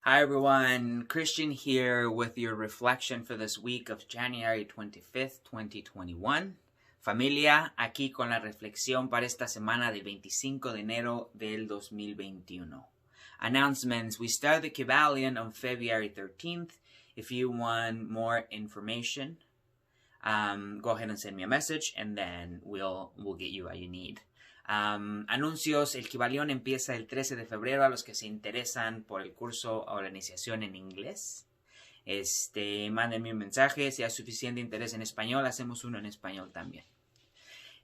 Hi everyone, Christian here with your reflection for this week of January 25th, 2021. Familia, aquí con la reflexión para esta semana del 25 de enero del 2021. Announcements, we start the Kybalion on February 13th. If you want more information, go ahead and send me a message and then we'll get you what you need. Anuncios, el Kybalion empieza el 13 de febrero a los que se interesan por el curso o la iniciación en inglés. Mándenme un mensaje, si hay suficiente interés en español, hacemos uno en español también.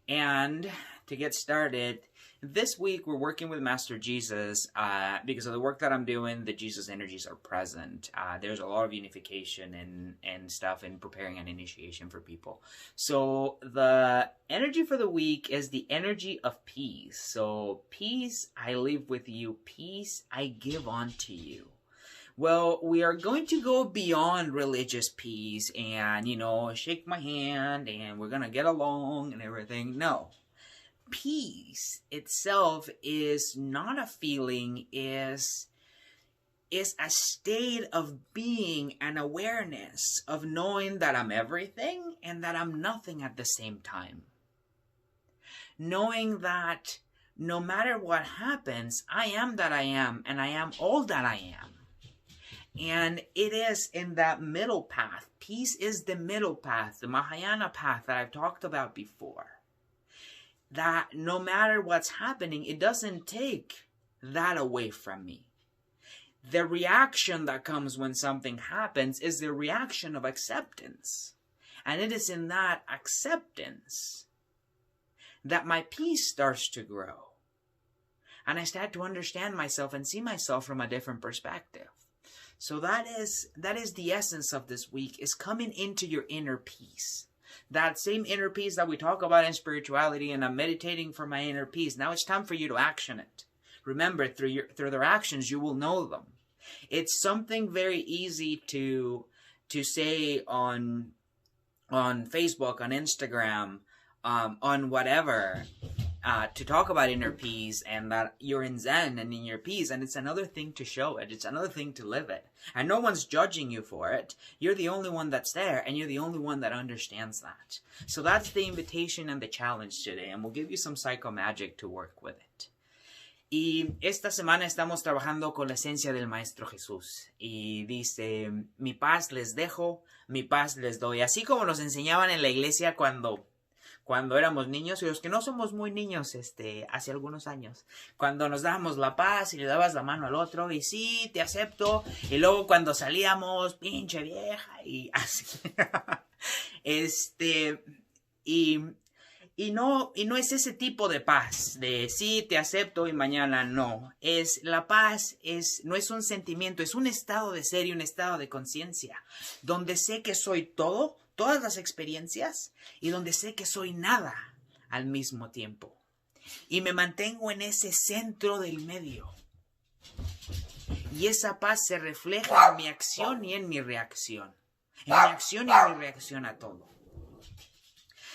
And to get started, this week we're working with Master Jesus. Because of the work that I'm doing, the Jesus energies are present. There's a lot of unification and stuff in preparing an initiation for people. So the energy for the week is the energy of peace. So peace I leave with you, peace I give unto you. Well, we are going to go beyond religious peace and, shake my hand and we're going to get along and everything. No. Peace itself is not a feeling, is a state of being and awareness of knowing that I'm everything and that I'm nothing at the same time. Knowing that no matter what happens, I am that I am and I am all that I am. And it is in that middle path. Peace is the middle path, the Mahayana path that I've talked about before. That no matter what's happening, it doesn't take that away from me. The reaction that comes when something happens is the reaction of acceptance. And it is in that acceptance that my peace starts to grow. And I start to understand myself and see myself from a different perspective. So that is the essence of this week, is coming into your inner peace. That same inner peace that we talk about in spirituality, and I'm meditating for my inner peace. Now it's time for you to action it. Remember, through their actions, you will know them. It's something very easy to say on Facebook, on Instagram, on whatever, to talk about inner peace and that you're in Zen and in your peace, and it's another thing to show it. It's another thing to live it. And no one's judging you for it. You're the only one that's there, and you're the only one that understands that. So that's the invitation and the challenge today, and we'll give you some psychomagic to work with it. Y esta semana estamos trabajando con la esencia del Maestro Jesús. Y dice, mi paz les dejo, mi paz les doy. Así como nos enseñaban en la iglesia cuando éramos niños, y los que no somos muy niños, hace algunos años, cuando nos dábamos la paz y le dabas la mano al otro, y sí, te acepto, y luego cuando salíamos, pinche vieja, y así, y no es ese tipo de paz, de sí, te acepto y mañana no, la paz no es un sentimiento, es un estado de ser y un estado de conciencia, donde sé que soy todo, todas las experiencias, y donde sé que soy nada al mismo tiempo. Y me mantengo en ese centro del medio. Y esa paz se refleja en mi acción y en mi reacción. En mi acción y en mi reacción a todo.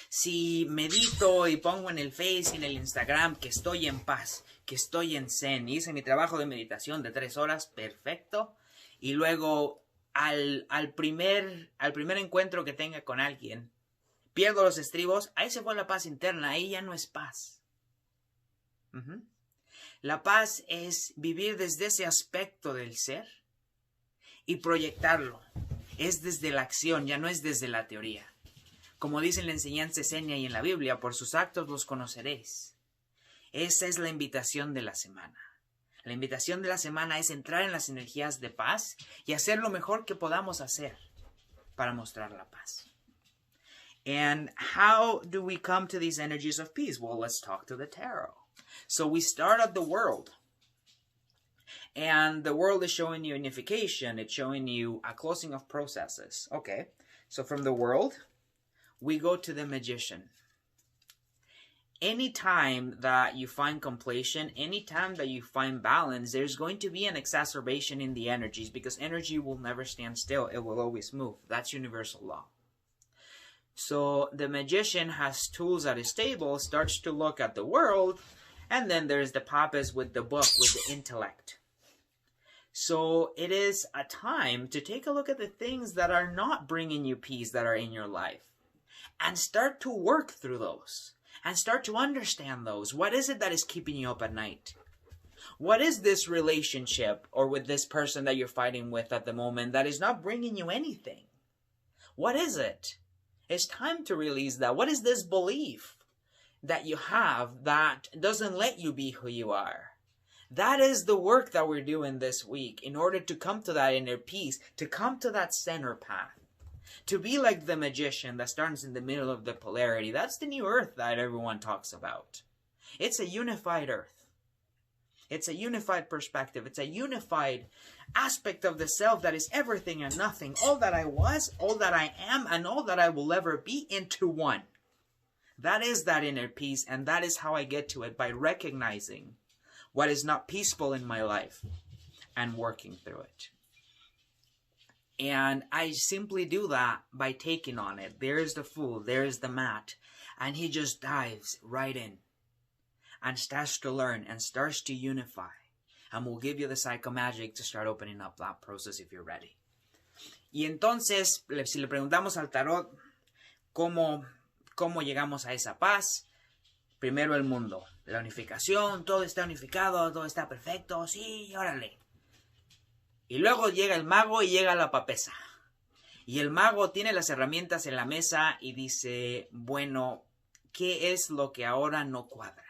Si medito y pongo en el Face y en el Instagram que estoy en paz, que estoy en Zen, y hice mi trabajo de meditación de 3 horas, perfecto, y luego al primer encuentro que tenga con alguien, pierdo los estribos, ahí se fue la paz interna, ahí ya no es paz. La paz es vivir desde ese aspecto del ser y proyectarlo. Es desde la acción, ya no es desde la teoría. Como dice en la enseñanza esenia y en la Biblia, por sus actos los conoceréis. Esa es la invitación de la semana. La invitación de la semana es entrar en las energías de paz y hacer lo mejor que podamos hacer para mostrar la paz. And how do we come to these energies of peace? Well, let's talk to the tarot. So we start at the world. And the world is showing you unification. It's showing you a closing of processes. Okay, so from the world, we go to the magician. Anytime that you find completion, anytime that you find balance, there's going to be an exacerbation in the energies, because energy will never stand still. It will always move. That's universal law. So the magician has tools at his table, starts to look at the world, and then there's the papas with the book, with the intellect. So it is a time to take a look at the things that are not bringing you peace that are in your life and start to work through those and start to understand those. What is it that is keeping you up at night? What is this relationship or with this person that you're fighting with at the moment that is not bringing you anything? What is it? It's time to release that. What is this belief that you have that doesn't let you be who you are? That is the work that we're doing this week in order to come to that inner peace, to come to that center path, to be like the magician that stands in the middle of the polarity. That's the new earth that everyone talks about. It's a unified earth. It's a unified perspective. It's a unified aspect of the self that is everything and nothing. All that I was, all that I am, and all that I will ever be into one. That is that inner peace, and that is how I get to it, by recognizing what is not peaceful in my life and working through it. And I simply do that by taking on it. There's the fool, there's the mat, and he just dives right in and starts to learn and starts to unify. And we'll give you the psychomagic to start opening up that process if you're ready. Y entonces, si le preguntamos al tarot cómo llegamos a esa paz, primero el mundo, la unificación, todo está unificado, todo está perfecto, sí, órale. Y luego llega el mago y llega la papesa. Y el mago tiene las herramientas en la mesa y dice, bueno, ¿qué es lo que ahora no cuadra?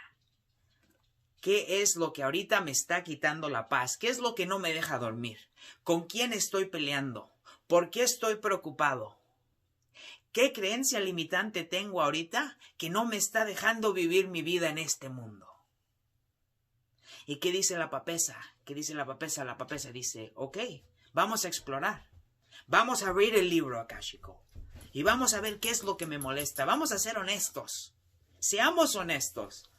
¿Qué es lo que ahorita me está quitando la paz? ¿Qué es lo que no me deja dormir? ¿Con quién estoy peleando? ¿Por qué estoy preocupado? ¿Qué creencia limitante tengo ahorita que no me está dejando vivir mi vida en este mundo? ¿Y qué dice la papesa? ¿Qué dice la papesa? La papesa dice, ok, vamos a explorar. Vamos a abrir el libro akáshico. Y vamos a ver qué es lo que me molesta. Vamos a ser honestos. Seamos honestos.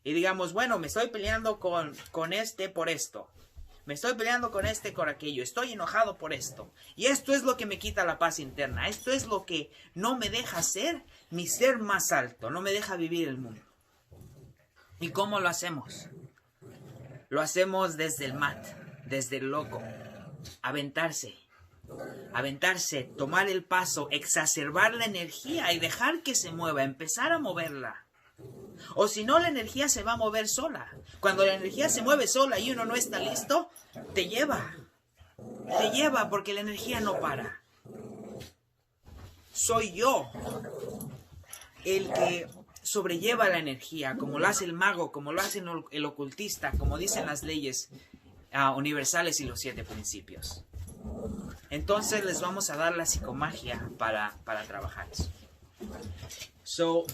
Y digamos, bueno, me estoy peleando con este por esto. Me estoy peleando con este por aquello. Estoy enojado por esto. Y esto es lo que me quita la paz interna. Esto es lo que no me deja ser mi ser más alto. No me deja vivir el mundo. ¿Y cómo lo hacemos? Lo hacemos desde el mat, desde el loco. Aventarse, tomar el paso, exacerbar la energía y dejar que se mueva, empezar a moverla. O si no, la energía se va a mover sola. Cuando la energía se mueve sola y uno no está listo, te lleva. Te lleva porque la energía no para. Soy yo el que sobrelleva la energía, como lo hace el mago, como lo hace el ocultista, como dicen las leyes universales y los 7 principios. Entonces les vamos a dar la psicomagia para trabajar eso. So,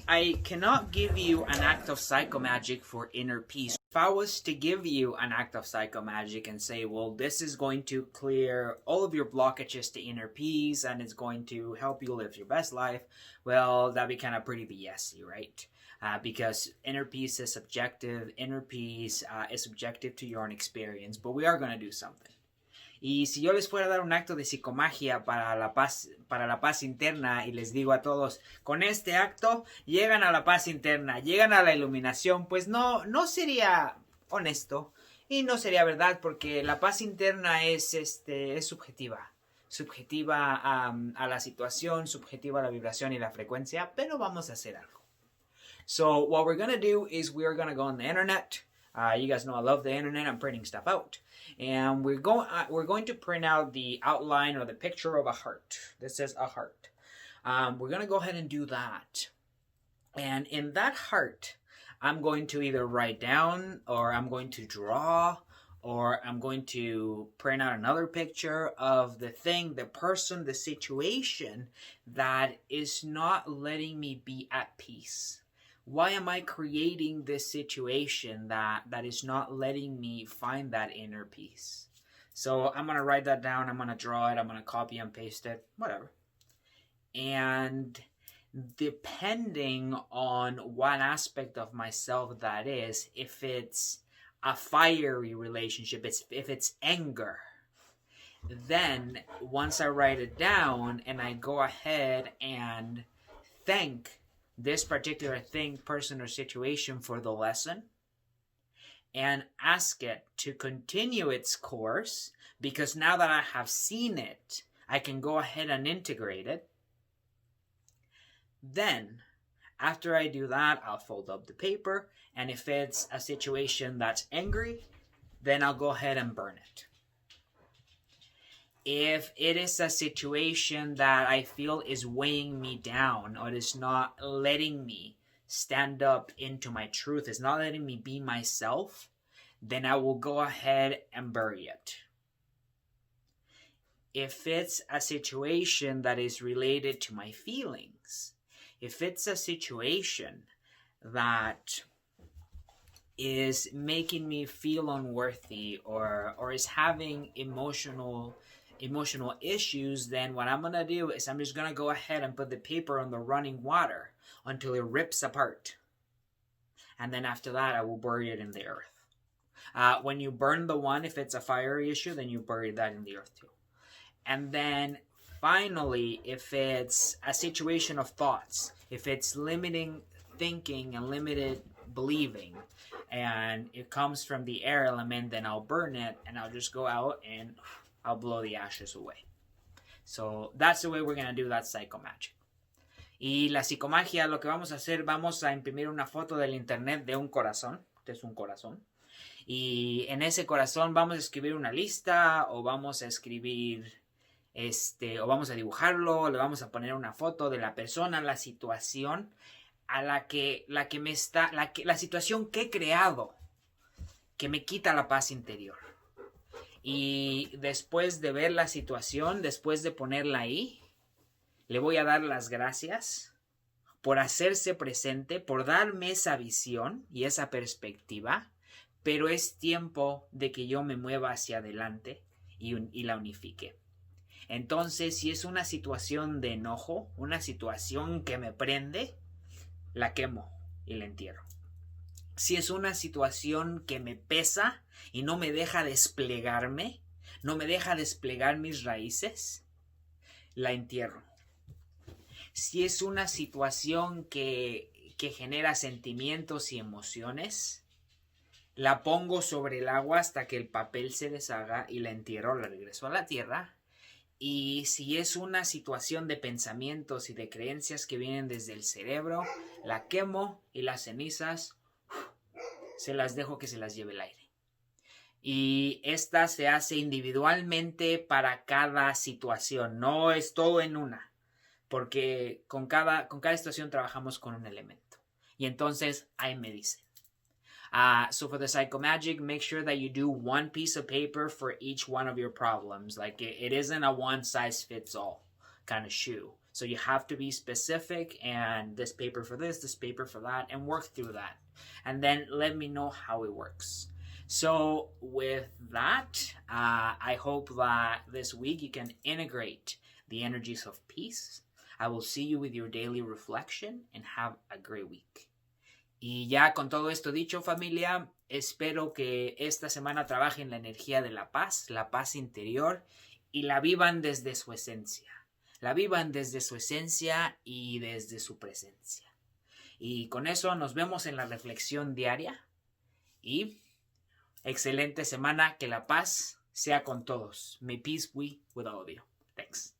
I cannot give you an act of psychomagic for inner peace. If I was to give you an act of psychomagic and say, well, this is going to clear all of your blockages to inner peace and it's going to help you live your best life, well, that'd be kind of pretty BS-y, right? Because inner peace is subjective. Inner peace is subjective to your own experience, but we are going to do something. Y si yo les fuera a dar un acto de psicomagia para la paz interna y les digo a todos, con este acto llegan a la paz interna, llegan a la iluminación, pues no sería honesto y no sería verdad, porque la paz interna es subjetiva. Subjetiva a la situación, subjetiva a la vibración y la frecuencia, pero vamos a hacer algo. So what we're going to do is we're going to go on the internet. You guys know I love the internet. I'm printing stuff out. And we're going to print out the outline or the picture of a heart. This says a heart. We're going to go ahead and do that. And in that heart, I'm going to either write down or I'm going to draw or I'm going to print out another picture of the thing, the person, the situation that is not letting me be at peace. Why am I creating this situation that is not letting me find that inner peace? So I'm going to write that down. I'm going to draw it. I'm going to copy and paste it, whatever. And depending on what aspect of myself that is, if it's a fiery relationship, if it's anger, then once I write it down and I go ahead and thank this particular thing, person, or situation for the lesson, and ask it to continue its course, because now that I have seen it, I can go ahead and integrate it. Then, after I do that, I'll fold up the paper, and if it's a situation that's angry, then I'll go ahead and burn it. If it is a situation that I feel is weighing me down or is not letting me stand up into my truth, is not letting me be myself, then I will go ahead and bury it. If it's a situation that is related to my feelings, if it's a situation that is making me feel unworthy or is having emotional issues, then what I'm going to do is I'm just going to go ahead and put the paper on the running water until it rips apart. And then after that, I will bury it in the earth. When you burn the one, if it's a fiery issue, then you bury that in the earth too. And then finally, if it's a situation of thoughts, if it's limiting thinking and limited believing, and it comes from the air element, then I'll burn it and I'll just go out and I'll blow the ashes away. So that's the way we're going to do that psychomagic. Y la psicomagia, lo que vamos a hacer, vamos a imprimir una foto del internet de un corazón. Este es un corazón. Y en ese corazón vamos a escribir una lista, o vamos a escribir, o vamos a dibujarlo, o le vamos a poner una foto de la persona, la situación a la situación que he creado, que me quita la paz interior. Y después de ver la situación, después de ponerla ahí, le voy a dar las gracias por hacerse presente, por darme esa visión y esa perspectiva, pero es tiempo de que yo me mueva hacia adelante y la unifique. Entonces, si es una situación de enojo, una situación que me prende, la quemo y la entierro. Si es una situación que me pesa y no me deja desplegarme, no me deja desplegar mis raíces, la entierro. Si es una situación que genera sentimientos y emociones, la pongo sobre el agua hasta que el papel se deshaga y la entierro, la regreso a la tierra. Y si es una situación de pensamientos y de creencias que vienen desde el cerebro, la quemo y las cenizas se las dejo que se las lleve el aire. Y esta se hace individualmente para cada situación, no es todo en una, porque con cada situación trabajamos con un elemento. Y entonces ahí me dicen. So for the Psychomagic, make sure that you do one piece of paper for each one of your problems. Like it isn't a one-size-fits-all kind of shoe. So you have to be specific, and this paper for this paper for that, and work through that. And then let me know how it works. So with that, I hope that this week you can integrate the energies of peace. I will see you with your daily reflection, and have a great week. Y ya con todo esto dicho, familia, espero que esta semana trabajen la energía de la paz interior, y la vivan desde su esencia. La vivan desde su esencia y desde su presencia. Y con eso nos vemos en la reflexión diaria. Y excelente semana, que la paz sea con todos. May peace be with all of you. Thanks.